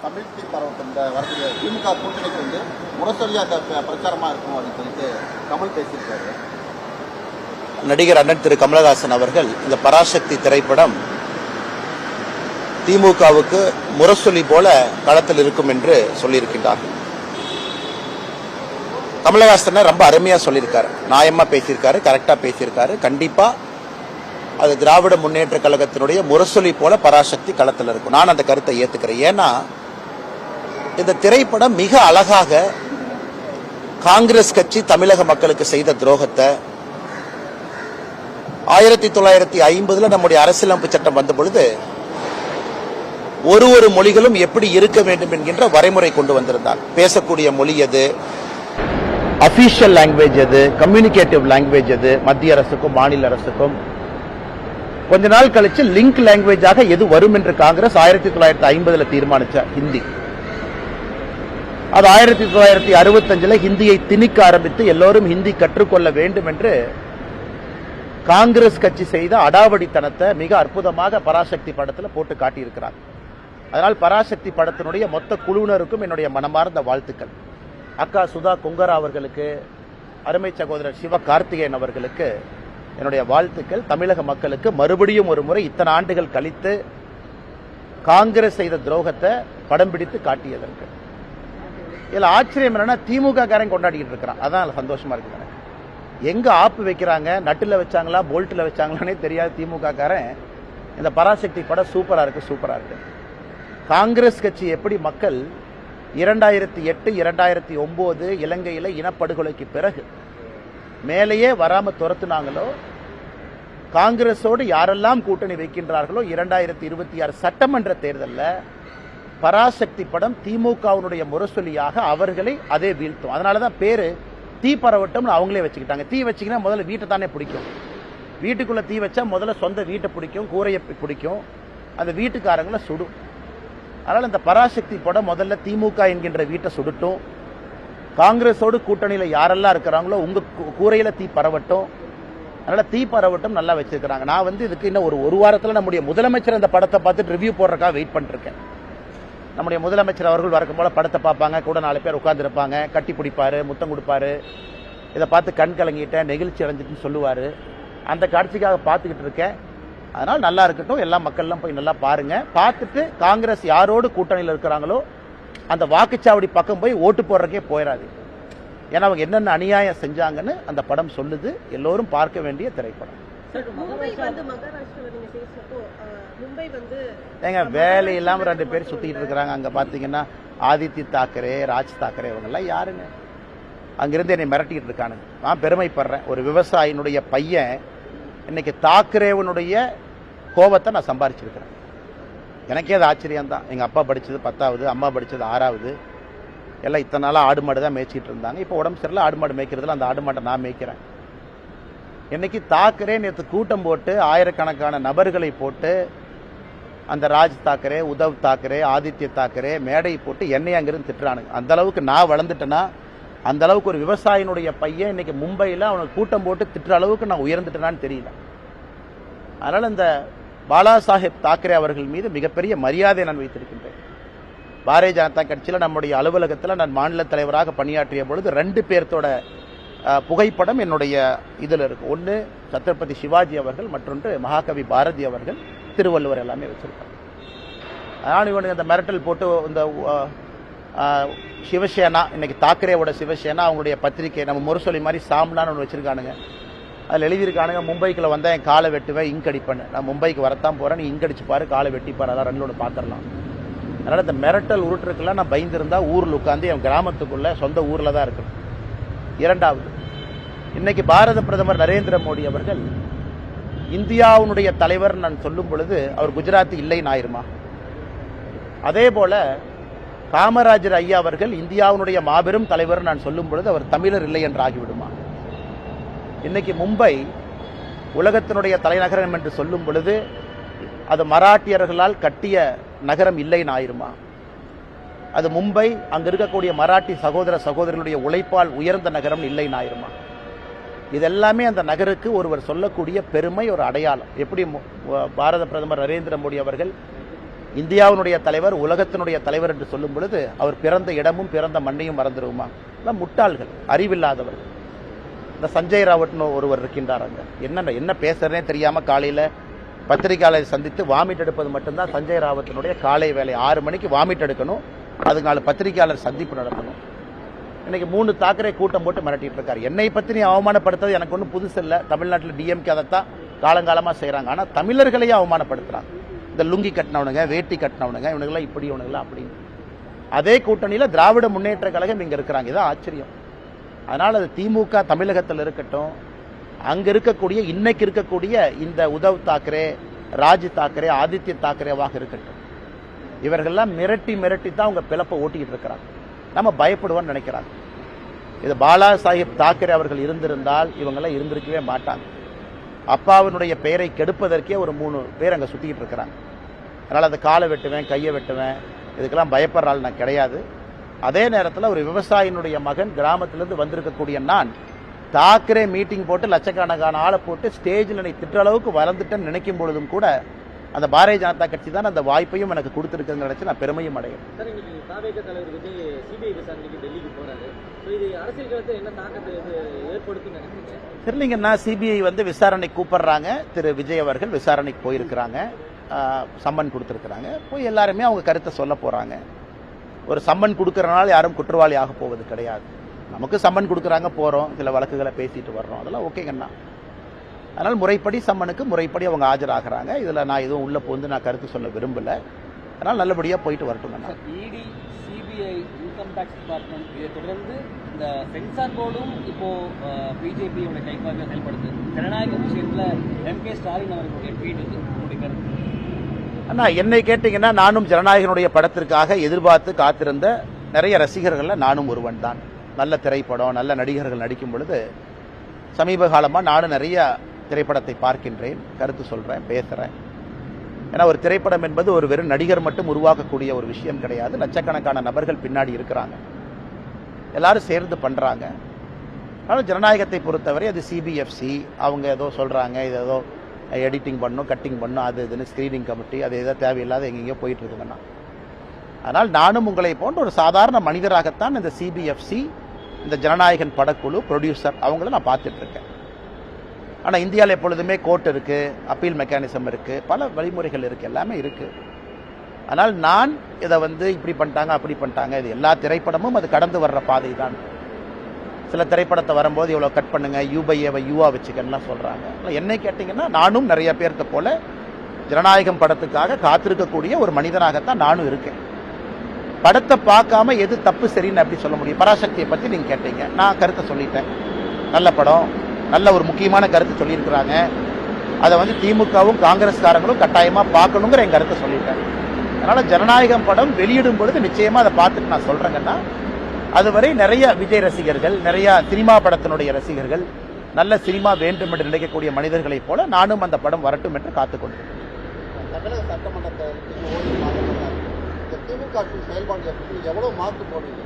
தமிழ்த்தி பரவட்டும் இந்த வரக்கூடிய திமுக கூட்டணிக்கு வந்து முரசொலியா அந்த பிரச்சாரமா இருக்கும் அப்படின்னு சொல்லிட்டு கமல் பேசியிருக்காரு. நடிகர் அண்ணன் திரு கமலஹாசன் அவர்கள் இந்த பராசக்தி திரைப்படம் திமுகவுக்கு முரசொலி போல களத்தில் இருக்கும் என்று சொல்லியிருக்கின்றார்கள். கமலஹாசன் ரொம்ப அருமையா சொல்லியிருக்காரு, நியாயமா பேசியிருக்காரு, கரெக்டா பேசியிருக்காரு. கண்டிப்பா அது திராவிட முன்னேற்ற கழகத்தினுடைய முரசொலி போல பராசக்தி களத்தில் இருக்கும். நான் அந்த கருத்தை ஏத்துக்கிறேன். ஏன்னா இந்த திரைப்படம் மிக அழகாக காங்கிரஸ் கட்சி தமிழக மக்களுக்கு செய்த துரோகத்தை 1950 நம்முடைய அரசியலமைப்பு சட்டம் வந்த பொழுது ஒரு மொழிகளும் எப்படி இருக்க வேண்டும் என்கின்ற வரைமுறை கொண்டு வந்திருந்தார். பேசக்கூடிய மொழி எது, அபிஷியல் லாங்குவேஜ் எது, கம்யூனிகேட்டிவ் லாங்குவேஜ் எது, மத்திய அரசுக்கும் மாநில அரசுக்கும். கொஞ்ச நாள் கழிச்சு லிங்க் லாங்குவேஜாக எது வரும் என்று காங்கிரஸ் 1950 தீர்மானிச்ச ஹிந்தி. அது 1965 ஹிந்தியை திணிக்க ஆரம்பித்து எல்லோரும் ஹிந்தி கற்றுக்கொள்ள வேண்டும் என்று காங்கிரஸ் கட்சி செய்த அடாவடித்தனத்தை மிக அற்புதமாக பராசக்தி படத்தில் போட்டு காட்டியிருக்கிறார். அதனால் பராசக்தி படத்தினுடைய மொத்த குழுவினருக்கும் என்னுடைய மனமார்ந்த வாழ்த்துக்கள். அக்கா சுதா கொங்கரா அவர்களுக்கு, அருமை சகோதரர் சிவ கார்த்திகேயன் அவர்களுக்கு என்னுடைய வாழ்த்துக்கள். தமிழக மக்களுக்கு மறுபடியும் ஒரு முறை இத்தனை ஆண்டுகள் கழித்து காங்கிரஸ் செய்த துரோகத்தை படம் பிடித்து காட்டியதற்கு. இதுல ஆச்சரியம் என்னன்னா திமுக காரன் கொண்டாடிட்டு இருக்கிறான். அதான் சந்தோஷமா இருக்கு எனக்கு. எங்க ஆப்பு வைக்கிறாங்க, நட்டுல வச்சாங்களா போல்ட்ல வச்சாங்களானே தெரியாது திமுக காரன். இந்த பராசக்தி படம் சூப்பரா இருக்கு. காங்கிரஸ் கட்சி எப்படி மக்கள் 2008 2009 இலங்கையில இனப்படுகொலைக்கு பிறகு மேலேயே வராம துரத்துனாங்களோ, காங்கிரஸோடு யாரெல்லாம் கூட்டணி வைக்கின்றார்களோ 2026 சட்டமன்ற தேர்தலில் பராசக்தி படம் திமுகவினுடைய முரசொலியாக அவர்களை அதே வீழ்த்தும். அதனாலதான் பேரு தீ பரவட்டும் அவங்களே வச்சுக்கிட்டாங்க. தீ வச்சிங்கன்னா முதல்ல வீட்டை தானே பிடிக்கும். வீட்டுக்குள்ள தீ வச்சா முதல்ல சொந்த வீட்டை பிடிக்கும், கூரையை பிடிக்கும், அந்த வீட்டுக்காரங்களை சுடும். அதனால இந்த பராசக்தி படம் முதல்ல திமுக என்கின்ற வீட்டை சுடட்டும். காங்கிரஸோடு கூட்டணியில யாரெல்லாம் இருக்கிறாங்களோ உங்க கூரையில தீ பரவட்டும். அதனால தீ பரவட்டும் நல்லா வச்சிருக்கிறாங்க. நான் இதுக்கு இன்னும் ஒரு வாரத்தில் நம்முடைய முதலமைச்சர் அந்த படத்தை பார்த்துட்டு ரிவ்யூ போடுறதுக்காக வெயிட் பண்ணிருக்கேன். நம்முடைய முதலமைச்சர் அவர்கள் வழக்கம் போல படத்தை பார்ப்பாங்க, கூட 4 பேர் உட்கார்ந்து இருப்பாங்க, கட்டி பிடிப்பாரு, முத்தம் கொடுப்பாரு, இதை பார்த்து கண் கலங்கிட்டேன், நெகிழ்ச்சி அடைஞ்சிட்டுன்னு சொல்லுவாரு. அந்த காட்சிக்காக பார்த்துக்கிட்டு இருக்கேன். அதனால நல்லா இருக்கட்டும், எல்லா மக்கள்லாம் போய் நல்லா பாருங்க. பார்த்துட்டு காங்கிரஸ் யாரோடு கூட்டணியில் இருக்கிறாங்களோ அந்த வாக்குச்சாவடி பக்கம் போய் ஓட்டு போடுறதுக்கே போயிடாது. ஏன்னா அவங்க என்னென்ன அநியாயம் செஞ்சாங்கன்னு அந்த படம் சொல்லுது. எல்லோரும் பார்க்க வேண்டிய திரைப்படம். ஏங்க வேலை இல்லாம 2 பேர் சுத்திட்டு இருக்கிறாங்க. அங்க பாத்தீங்கன்னா ஆதித்ய தாக்கரே, ராஜ் தாக்கரே, இவங்க எல்லாம் யாருங்க? அங்கிருந்து என்னை மிரட்டிட்டு இருக்கானுங்க. நான் பெருமைப்படுறேன். ஒரு விவசாயினுடைய பையன் இன்னைக்கு தாக்கரேவனுடைய கோபத்தை நான் சம்பாரிச்சிருக்கிறேன். எனக்கே அது ஆச்சரியம் தான். எங்க அப்பா படிச்சது 10வது, அம்மா படிச்சது 6வது. எல்லாம் இத்தனை நாளா ஆடு மாடு தான் மேய்ச்சிட்டு இருந்தாங்க. இப்போ உடம்பு சரியில்லை, ஆடு மாடு மேய்க்கிறதுல அந்த ஆடு மாட்டை நான் மேய்க்கிறேன். இன்னைக்கு தாக்கரே நேற்று கூட்டம் போட்டு ஆயிரக்கணக்கான நபர்களை போட்டு அந்த ராஜ் தாக்கரே, உத்தவ் தாக்கரே, ஆதித்ய தாக்கரே மேடை போட்டு என்னை அங்கிருந்து திட்டுறானுங்க. அந்த அளவுக்கு நான் வளர்ந்துட்டேன்னா, அந்த அளவுக்கு ஒரு விவசாயினுடைய பையன் இன்னைக்கு மும்பையில் அவனுக்கு கூட்டம் போட்டு திட்டுற அளவுக்கு நான் உயர்ந்துட்டேனான்னு தெரியல. அதனால இந்த பாலா சாஹேப் தாக்கரே அவர்கள் மீது மிகப்பெரிய மரியாதை நான் வைத்திருக்கின்றேன். பாரதிய ஜனதா கட்சியில் நம்முடைய அலுவலகத்தில் நான் மாநில தலைவராக பணியாற்றிய பொழுது 2 பேர்த்தோட புகைப்படம் என்னுடைய இதில் இருக்கு. ஒன்று சத்ரபதி சிவாஜி அவர்கள், மற்றொன்று மகாகவி பாரதி அவர்கள், திருவள்ளுவர் எல்லாமே வச்சிருக்காங்க. ஆனால் இவனுக்கு இந்த மிரட்டல் போட்டு இந்த சிவசேனா, இன்னைக்கு தாக்கரேவோட சிவசேனா அவங்களுடைய பத்திரிகை நம்ம முரசொலி மாதிரி சாம்லான்னு ஒன்று வச்சிருக்கானுங்க. அதில் எழுதியிருக்கானுங்க, மும்பைக்குள்ள வந்தால் என் காலை வெட்டுவேன், இங்க் அடிப்பேன். நான் மும்பைக்கு வரத்தான் போறேன், நீ இங்க் அடிச்சு பாரு, காலை வெட்டிப்பாரு, அதான் 2 பார்த்துடலாம். அதனால இந்த மிரட்டல் உருட்டுருக்கெல்லாம் நான் பயந்துருந்தா ஊரில் உட்காந்து என் கிராமத்துக்குள்ள சொந்த ஊரில் தான் இருக்கணும். 2வது, இன்னைக்கு பாரத பிரதமர் நரேந்திர மோடி அவர்கள் இந்தியாவுடைய தலைவர் நான் சொல்லும் பொழுது அவர் குஜராத்தி இல்லைன்னு ஆயிருமா? அதே போல காமராஜர் ஐயா அவர்கள் இந்தியாவுடைய மாபெரும் தலைவர் நான் சொல்லும் பொழுது அவர் தமிழர் இல்லை என்று ஆகிவிடுமா? இன்னைக்கு மும்பை உலகத்தினுடைய தலைநகரம் என்று சொல்லும் பொழுது அது மராட்டியர்களால் கட்டிய நகரம் இல்லைன்னு ஆயிருமா? அது மும்பை அங்க இருக்கக்கூடிய மராட்டி சகோதர சகோதரர்களுடைய உழைப்பால் உயர்ந்த நகரம் இல்லைன்னு ஆயிருமா? இதெல்லாமே அந்த நகருக்கு ஒருவர் சொல்லக்கூடிய பெருமை, ஒரு அடையாளம். எப்படி பாரத பிரதமர் நரேந்திர மோடி அவர்கள் இந்தியாவினுடைய தலைவர் உலகத்தினுடைய தலைவர் என்று சொல்லும் பொழுது அவர் பிறந்த இடமும் பிறந்த மண்ணையும் மறந்துடுவோமா? முட்டாள்கள், அறிவில்லாதவர்கள். இந்த சஞ்சய் ராவட்னு ஒருவர் இருக்கின்றார். அங்க என்ன பேசுறதே தெரியாம காலையில பத்திரிகையாளரை சந்தித்து வாமிட் எடுப்பது மட்டும்தான் சஞ்சய் ராவத்தினுடைய காலை வேலை. 6 மணிக்கு வாமிட் எடுக்கணும், அதுக்கு 4 பத்திரிகையாளர் சந்திப்பு நடத்தணும். இன்னைக்கு 3 தாக்கரே கூட்டம் போட்டு மிரட்டிட்டு இருக்காரு. என்னை பத்தி அவமானப்படுத்துறது எனக்கு ஒன்றும் புதுசு இல்லை. தமிழ்நாட்டில் டிஎம்கே அதைத்தான் காலங்காலமா செய்யறாங்க. ஆனா தமிழர்களையே அவமானப்படுத்துறாங்க. இந்த லுங்கி கட்டினவனுங்க, வேட்டி கட்டினவனுங்க, இவனுங்களாம் இப்படி, இவனுங்களாம் அப்படின்னு. அதே கூட்டணியில திராவிட முன்னேற்ற கழகம் இங்க இருக்கிறாங்க. இதான் ஆச்சரியம். அதனால அது திமுக தமிழகத்தில் இருக்கட்டும், அங்க இருக்கக்கூடிய இன்னைக்கு இருக்கக்கூடிய இந்த உத்தவ் தாக்கரே, ராஜ் தாக்கரே, ஆதித்ய தாக்கரேவாக இருக்கட்டும், இவர்கள்லாம் மிரட்டி மிரட்டி தான் அவங்க பிளப்பை ஓட்டிக்கிட்டு இருக்கிறாங்க. நம்ம பயப்படுவோம்னு நினைக்கிறாங்க. இது பாலா சாஹிப் தாக்கரே அவர்கள் இருந்திருந்தால் இவங்கெல்லாம் இருந்திருக்கவே மாட்டாங்க. அப்பாவினுடைய பெயரை கெடுப்பதற்கே ஒரு 3 பேர் அங்கே சுத்திக்கிட்டு இருக்கிறாங்க. அதனால அந்த காலை வெட்டுவேன், கையை வெட்டுவேன், இதுக்கெல்லாம் பயப்படுற ஆள் நான் கிடையாது. அதே நேரத்தில் ஒரு விவசாயினுடைய மகன் கிராமத்திலிருந்து வந்திருக்கக்கூடிய நான் தாக்கரே மீட்டிங் போட்டு லட்சக்கணக்கான ஆளை போட்டு ஸ்டேஜில் என்னை திட்ட அளவுக்கு வளர்ந்துட்டேன்னு நினைக்கும் பொழுதும் கூட அந்த பாரதிய ஜனதா கட்சி தான் அந்த வாய்ப்பையும் எனக்கு கொடுத்துருக்குன்னு நினைச்சு நான் பெருமையும் அடையும். தலைவர் விஜய் சிபிஐ விசாரணைக்கு டெல்லிக்கு போறாரு. இது அரசியல் களத்தில் என்ன தாக்கத்தை ஏற்படுத்தும் நினைக்கிறீங்க? தெரியலீங்கன்னா சிபிஐ விசாரணை கூப்பிடுறாங்க. திரு விஜய் அவர்கள் விசாரணைக்கு போயிருக்கிறாங்க, சம்மன் கொடுத்துருக்குறாங்க. போய் எல்லாருமே அவங்க கருத்தை சொல்ல போறாங்க. ஒரு சம்மன் கொடுக்கறனால யாரும் குற்றவாளி ஆக போவது கிடையாது. நமக்கு சம்மன் கொடுக்குறாங்க, போறோம், சில வழக்குகளை பேசிட்டு வர்றோம், அதெல்லாம் ஓகேங்கண்ணா. அதனால் முறைப்படி சம்மனுக்கு முறைப்படி அவங்க ஆஜராகிறாங்க. இதுல நான் எதுவும் உள்ள போந்து நான் கருத்து சொல்ல விரும்பல. அதனால் நல்லபடியா போயிட்டு வரட்டுங்கண்ணா. இடி, சிபிஐ, இன்கம் டாக்ஸ் டிபார்ட்மெண்ட் இதை தொடர்ந்து இந்த சென்சார் போர்டும் இப்போ பிஜேபியோட கைப்பாக செயல்படுது. ஜனநாயக விஷயத்துல எம்.கே. ஸ்டாலின் அவர்களுடைய ட்வீட் உங்களுடைய கருத்து? அண்ணா, என்னை கேட்டீங்கன்னா நானும் ஜனநாயகனுடைய படத்திற்காக எதிர்பார்த்து காத்திருந்த நிறைய ரசிகர்கள்ல நானும் ஒருவன் தான். நல்ல திரைப்படம், நல்ல நடிகர்கள் நடிக்கும் பொழுது சமீப காலமா நானும் நிறைய திரைப்படத்தை பார்க்கின்றேன், கருத்து சொல்றேன், பேசுறேன். ஏன்னா ஒரு திரைப்படம் என்பது ஒரு வெறும் நடிகர் மட்டும் உருவாக்கக்கூடிய ஒரு விஷயம் கிடையாது. லட்சக்கணக்கான நபர்கள் பின்னாடி இருக்கிறாங்க, எல்லாரும் சேர்ந்து பண்றாங்க. ஆனால் ஜனநாயகத்தை பொறுத்தவரை அது சிபிஎஃப்சி அவங்க ஏதோ சொல்றாங்க, இது ஏதோ எடிட்டிங் பண்ணும், கட்டிங் பண்ணும், அது இதுன்னு ஸ்கிரீனிங் கமிட்டி, அது ஏதோ தேவையில்லாத எங்கெங்கயோ போயிட்டு இருக்குங்கண்ணா. அதனால் நானும் உங்களை போன்ற ஒரு சாதாரண மனிதராகத்தான் இந்த சிபிஎஃப்சி, இந்த ஜனநாயகன் படக்குழு, ப்ரொடியூசர் அவங்கள நான் பார்த்துட்டு இருக்கேன். ஆனால் இந்தியாவில் எப்பொழுதுமே கோர்ட் இருக்கு, அப்பீல் மெக்கானிசம் இருக்கு, பல வழிமுறைகள் இருக்கு, எல்லாமே இருக்கு. ஆனால் நான் இதை இப்படி பண்ணிட்டாங்க, அப்படி பண்ணிட்டாங்க, இது எல்லா திரைப்படமும் அது கடந்து வர்ற பாதை தான். சில திரைப்படத்தை வரும்போது இவ்வளோ கட் பண்ணுங்க, யூபைஏவை யூவா வச்சுக்கன்னா சொல்றாங்க. என்னை கேட்டீங்கன்னா நானும் நிறைய பேர்த்த போல ஜனநாயகம் படத்துக்காக காத்திருக்கக்கூடிய ஒரு மனிதனாகத்தான் நானும் இருக்கேன். படத்தை பார்க்காம எது தப்பு சரின்னு அப்படி சொல்ல முடியும்? பராசக்தியை பத்தி நீங்க கேட்டீங்க, நான் கருத்தை சொல்லிட்டேன். நல்ல படம், நல்ல ஒரு முக்கியமான கருத்து சொல்லியிருக்கிறாங்க. அதை திமுகவும் காங்கிரஸ்காரங்களும் கட்டாயமா பார்க்கணுங்கிற என் கருத்தை சொல்லிட்டேன். அதனால ஜனநாயகம் படம் வெளியிடும் பொழுது நிச்சயமா அதை பார்த்துட்டு நான் சொல்றேங்கன்னா, அதுவரை நிறைய விஜய் ரசிகர்கள், நிறைய சினிமா படத்தினுடைய ரசிகர்கள், நல்ல சினிமா வேண்டும் என்று நினைக்கக்கூடிய மனிதர்களைப் போல நானும் அந்த படம் வரட்டும் என்று காத்துக்கொண்டிருக்கிறேன். தமிழக சட்டமன்றத்தை திமுக செயல்பாடு எவ்வளவு மாற்று போடுவீங்க?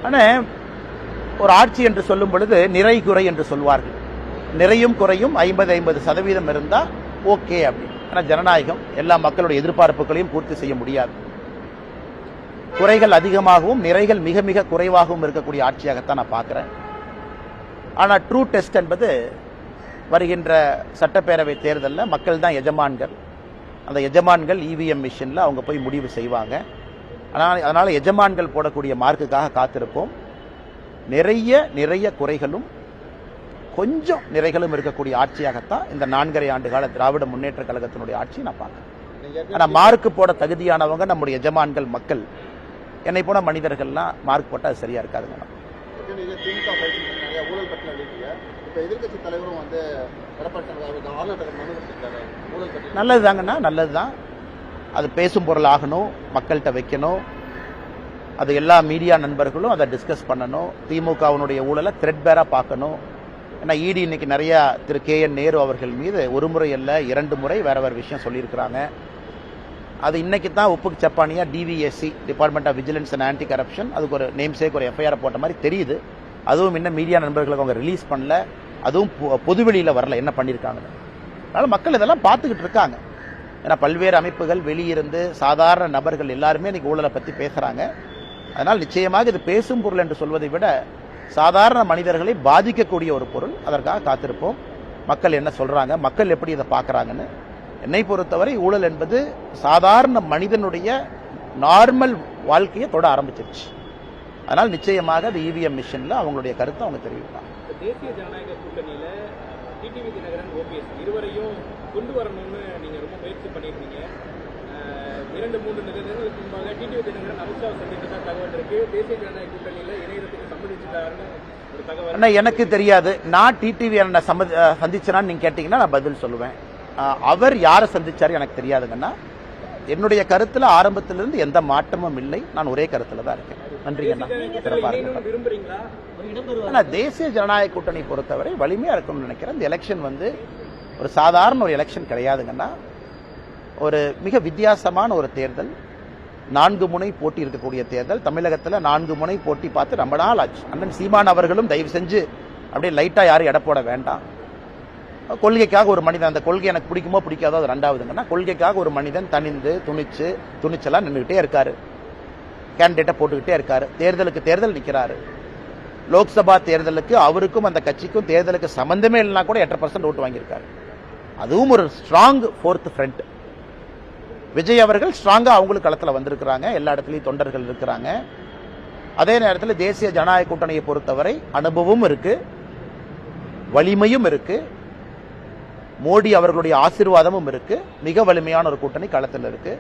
ஆனா ஒரு ஆட்சி என்று சொல்லும் பொழுது நிறை குறை என்று சொல்வார்கள். நிறையும் குறையும் 50-50% இருந்தா ஓகே அப்படி. ஆனா ஜனநாயகம் எல்லா மக்களுடைய எதிர்பார்ப்புகளையும் பூர்த்தி செய்ய முடியாது. குறைகள் அதிகமாகவும் நிறைகள் மிக மிக குறைவாகவும் இருக்கக்கூடிய ஆட்சியாகத்தான் நான் பார்க்கிறேன். ஆனா ட்ரூ டெஸ்ட் என்பது வருகின்ற சட்டப்பேரவை தேர்தலில் மக்கள் தான் எஜமான்கள். அந்த எஜமான்கள் இவிஎம் மிஷின்ல அவங்க போய் முடிவு செய்வாங்க. அதனால எஜமான்கள் போடக்கூடிய மார்க்குக்காக காத்திருப்போம். நிறைய குறைகளும் கொஞ்சம் நிறைகளும் இருக்கக்கூடிய ஆட்சியாகத்தான் இந்த 4.5 ஆண்டு கால திராவிட முன்னேற்ற கழகத்தினுடைய ஆட்சி நான் பார்க்கிறேன். ஆனா மார்க் போட தகுதியானவங்க நம்முடைய எஜமான்கள் மக்கள். என்னை போன மனிதர்கள்லாம் மார்க் போட்டா அது சரியா இருக்காதுங்க. நல்லதுதாங்கண்ணா, நல்லதுதான். அது பேசும் பொருள் ஆகணும், மக்கள்கிட்ட வைக்கணும். அது எல்லா மீடியா நண்பர்களும் அதை டிஸ்கஸ் பண்ணணும். திமுகவினுடைய ஊழலை த்ரெட்பேரா பார்க்கணும். ஏன்னா இடி இன்னைக்கு நிறைய திரு KN நேரு அவர்கள் மீது ஒரு முறை அல்ல 2 முறை வேற வேற விஷயம் சொல்லியிருக்கிறாங்க. அது இன்னைக்கு தான் உப்புக்கு சப்பானியா DVSC, department of vigilance and anti corruption, அதுக்கு ஒரு நேம் சேக் ஒரு FIR போட்ட மாதிரி தெரியுது. அதுவும் இன்னும் மீடியா நண்பர்களுக்கு அவங்க ரிலீஸ் பண்ணல, அதுவும் பொதுவெளியில வரல என்ன பண்ணியிருக்காங்க. அதனால மக்கள் இதெல்லாம் பார்த்துக்கிட்டு இருக்காங்க. ஏன்னா பல்வேறு அமைப்புகள் வெளியிருந்து சாதாரண நபர்கள் எல்லாருமே இன்னைக்கு ஊழலை பற்றி பேசுகிறாங்க. அதனால் நிச்சயமாக இது பேசும் பொருள் என்று சொல்வதை விட சாதாரண மனிதர்களை பாதிக்கக்கூடிய ஒரு பொருள். அதற்காக காத்திருப்போம். மக்கள் என்ன சொல்றாங்க, மக்கள் எப்படி இதை பார்க்கறாங்கன்னு. என்னை பொறுத்தவரை ஊழல் என்பது சாதாரண மனிதனுடைய நார்மல் வாழ்க்கையை தொட ஆரம்பிச்சிருச்சு. அதனால் நிச்சயமாக அது இவிஎம் மிஷின்ல அவங்களுடைய கருத்தை அவங்க தெரிவிப்பாங்க. தேசிய ஜனநாயக கூட்டணியில டிடிவி தினகரன், ஓபிஎஸ் இருவரையும் கொண்டு வரணும்னு நீங்க ரொம்ப முயற்சி பண்ணிருக்கீங்க. 2-3 நிமிடங்களுக்கு முன்பாக டிடிவி தினகரன் அமித்ஷாவை சந்தித்ததா தகவல் இருக்கு. தேசிய ஜனநாயக கூட்டணியில இணையத்துக்கு சம்மதிச்சிட்டாருன்னு ஒரு தகவல். ஆனா எனக்கு தெரியாது. நான் டிடிவி சந்திச்சேனான்னு நீங்க கேட்டீங்கன்னா நான் பதில் சொல்லுவேன். அவர் யாரை சந்திச்சாரு எனக்கு தெரியாதுங்கன்னா. என்னுடைய கருத்துல ஆரம்பத்திலிருந்து எந்த மாற்றமும் இல்லை. நான் ஒரே கருத்துல தான் இருக்கேன். நன்றிங்கண்ணா. தேசிய ஜனநாயக கூட்டணி பொறுத்தவரை வலிமையா இருக்கும்னு நினைக்கிறேன். இந்த எலெக்ஷன் ஒரு சாதாரண ஒரு எலெக்ஷன் கிடையாதுங்கன்னா. ஒரு மிக வித்தியாசமான ஒரு தேர்தல். 4 முனை போட்டி இருக்கக்கூடிய தேர்தல். தமிழகத்தில் 4 முனை போட்டி பார்த்து ரொம்ப நாள் ஆச்சு. அண்ணன் சீமான் அவர்களும் தயவு செஞ்சு அப்படியே லைட்டா யாரும் எடை போட வேண்டாம். கொள்கைக்காக ஒரு மனிதன், அந்த கொள்கை எனக்கு பிடிக்குமோ பிடிக்காதோ அது ரெண்டாவதுங்கன்னா, கொள்கைக்காக ஒரு மனிதன் தனிந்து துணிச்சலா நின்றுகிட்டே இருக்காரு. கேண்டிடேட்டை போட்டுக்கிட்டே இருக்காரு. தேர்தலுக்கு தேர்தல் நிற்கிறாரு. லோக்சபா தேர்தலுக்கு அவருக்கும் அந்த கட்சிக்கும் தேர்தலுக்கு சம்பந்தமே இல்லைனா கூட 8% ஓட்டு வாங்கியிருக்காரு. அதுவும் ஒரு ஸ்ட்ராங் 4th ஃப்ரண்ட். விஜய் அவர்கள் ஸ்ட்ராங்கா அவங்களுக்கு களத்தில் வந்திருக்கிறாங்க. எல்லா இடத்துலையும் தொண்டர்கள் இருக்கிறாங்க. அதே நேரத்தில் தேசிய ஜனநாயக கூட்டணியை பொறுத்தவரை அனுபவமும் இருக்கு, வலிமையும் இருக்கு, மோடி அவர்களுடைய ஆசீர்வாதமும் இருக்கு. மிக வலிமையான ஒரு கூட்டணி களத்தில் இருக்கு.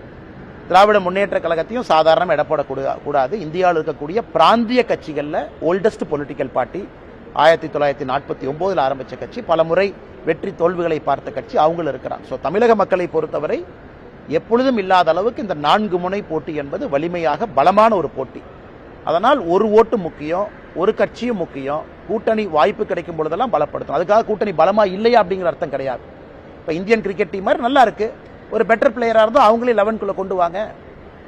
திராவிட முன்னேற்ற கழகத்தையும் சாதாரண இடப்பட கூடாது. இந்தியாவில் இருக்கக்கூடிய பிராந்திய கட்சிகள்ல ஓல்டஸ்ட் பொலிட்டிக்கல் பார்ட்டி 1949 ஆரம்பிச்ச கட்சி, பல முறை வெற்றி தோல்விகளை பார்த்த கட்சி அவங்களும் இருக்கிறாங்க. ஸோ தமிழக மக்களை பொறுத்தவரை எப்பொழுதும் இல்லாத அளவுக்கு இந்த 4 முனை போட்டி என்பது வலிமையாக பலமான ஒரு போட்டி. அதனால் ஒரு ஓட்டு முக்கியம், ஒரு கட்சியும் முக்கியம். கூட்டணி வாய்ப்பு கிடைக்கும் பொழுதெல்லாம் பலப்படுத்தும். அதுக்காக கூட்டணி பலமா இல்லையா அப்படிங்கிற அர்த்தம் கிடையாது. இப்ப இந்தியன் கிரிக்கெட் டீம் மாதிரி நல்லா இருக்கு, ஒரு பெட்டர் பிளேயரா இருந்தா அவங்களே 11க்குள்ள கொண்டு வாங்க.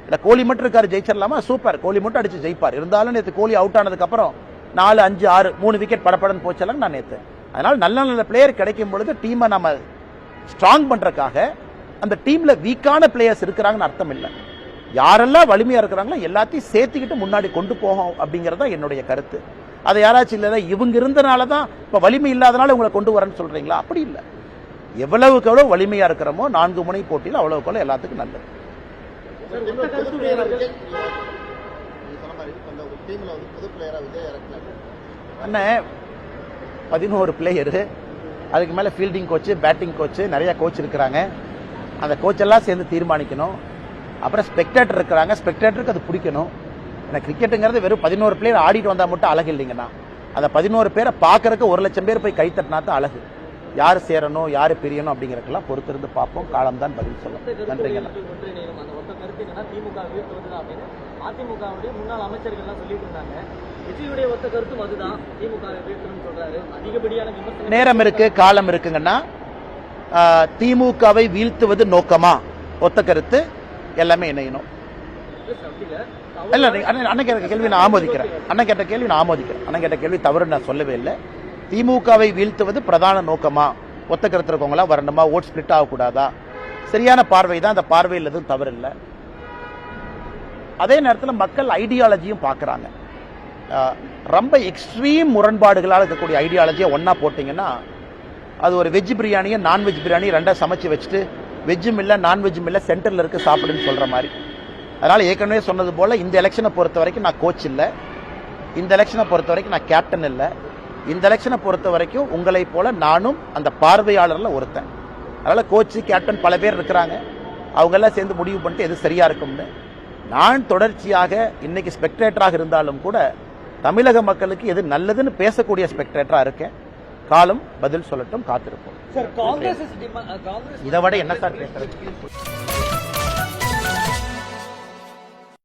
இல்ல கோலி மட்டும் இருக்காரு, ஜெயிச்சிடலாமா? சூப்பர், கோலி மட்டும் அடிச்சு ஜெயிப்பார். இருந்தாலும் நேற்று கோலி அவுட் ஆனதுக்கு அப்புறம் 4, 5, 6, 3 விக்கெட் படப்படன்னு போச்சலாம் நான் நேற்று. அதனால நல்ல நல்ல பிளேயர் கிடைக்கும் பொழுது டீமை நம்ம ஸ்ட்ராங் பண்றதுக்காக அந்த டீம்ல வீக்கான பிளேயர்ஸ் இருக்கிறாங்கன்னு அர்த்தம் இல்லை. யாரெல்லாம் வலிமையா இருக்கிறாங்களோ எல்லாத்தையும் சேர்த்துக்கிட்டு முன்னாடி கொண்டு போகும் அப்படிங்கறத என்னுடைய கருத்து. அதை யாராச்சும் இல்ல இவங்க இருந்தனாலதான் இப்ப வலிமை இல்லாதனால உங்களை கொண்டு வரேன்னு சொல்றீங்களா? அப்படி இல்லை. எவ்வளவுக்கு எவ்வளவு வலிமையா இருக்கிறோமோ 4 முனை போட்டியில் அவ்வளவுக்கு எவ்வளவு எல்லாத்துக்கும் நல்லது. அண்ணன் 11 பிளேயரு, அதுக்கு மேல ஃபீல்டிங் கோச், பேட்டிங் கோச், நிறைய கோச் இருக்கிறாங்க. அந்த கோச் எல்லாம் சேர்ந்து தீர்மானிக்கணும். அப்புறம் ஸ்பெக்டேட்டர் இருக்கிறாங்க, ஸ்பெக்டேட்டருக்கு அது பிடிக்கணும். எனக்கு கிரிக்கெட்டுங்கிறது வெறும் 11 பிளேயர் ஆடிட்டு வந்தா மட்டும் அழகு இல்லைங்கண்ணா. அந்த 11 பேரை பாக்குறதுக்கு 1 லட்சம் பேர் போய் கைத்தட்டினா தான் அழகு. யாரு சேரணும், யாரு பிரியணும் அப்படிங்கறதுக்கெல்லாம் பொறுத்திருந்து பார்ப்போம். காலம் தான் பதில் சொல்லும். நன்றிங்கண்ணா. அதிமுகவுடைய முன்னாள் அமைச்சர்கள் சொல்லிட்டு இருந்தாங்க. விஜயுடைய ஒத்த கருத்தும் அதுதான், திமுக வீழ்த்தணும்னு சொல்றாரு. அதிகப்படியான விமர்சனம் நேரம் இருக்கு, காலம் இருக்குங்கன்னா. திமுகவை வீழ்த்துவது நோக்கமா? ஒத்த கருத்து எல்லாமே இணையணும். இல்ல அண்ணன் கேட்ட கேள்வி நான் ஆமோதிக்கிறேன். அண்ணன் கேட்ட கேள்வி நான் ஆமோதிக்கிறேன். அண்ணன் கேட்ட கேள்வி தவறு நான் சொல்லவே இல்லை. திமுகவை வீழ்த்துவது பிரதான நோக்கமா? ஒத்த கருத்து இருக்கவங்களா வரணுமா? ஓட் ஸ்பிளிட் ஆகக்கூடாதா? சரியான பார்வை தான். அந்த பார்வையில் எதுவும் தவறு இல்லை. அதே நேரத்தில் மக்கள் ஐடியாலஜியும் பார்க்குறாங்க. ரொம்ப எக்ஸ்ட்ரீம் முரண்பாடுகளால் இருக்கக்கூடிய ஐடியாலஜியை ஒன்னா போட்டிங்கன்னா அது ஒரு வெஜ் பிரியாணியை நான்வெஜ் பிரியாணி ரெண்டா சமைச்சு வச்சுட்டு வெஜ்ஜும் இல்லை நான்வெஜ்ஜும் இல்லை சென்டரில் இருக்கு சாப்பிடுன்னு சொல்ற மாதிரி. அதனால ஏற்கனவே சொன்னது போல இந்த எலெக்ஷனை பொறுத்த வரைக்கும் நான் கோச் இல்லை, இந்த எலெக்ஷனை பொறுத்த வரைக்கும் நான் கேப்டன் இல்லை, இந்த எலெக்ஷனை பொறுத்த வரைக்கும் உங்களை போல நானும் அந்த பார்வையாளர்ல ஒருத்தன். அதனால கோச்சு கேப்டன் பல பேர் இருக்கிறாங்க. அவங்க எல்லாம் சேர்ந்து முடிவு பண்ணிட்டு எது சரியா இருக்கும்னு. நான் தொடர்ச்சியாக இன்னைக்கு ஸ்பெக்டேட்டராக இருந்தாலும் கூட தமிழக மக்களுக்கு எது நல்லதுன்னு பேசக்கூடிய ஸ்பெக்டேட்டரா இருக்கேன். காலம் பதில் சொல்லட்டும், காத்திருப்போம். காங்கிரஸ் இதை விட என்ன சார் பேசுறது?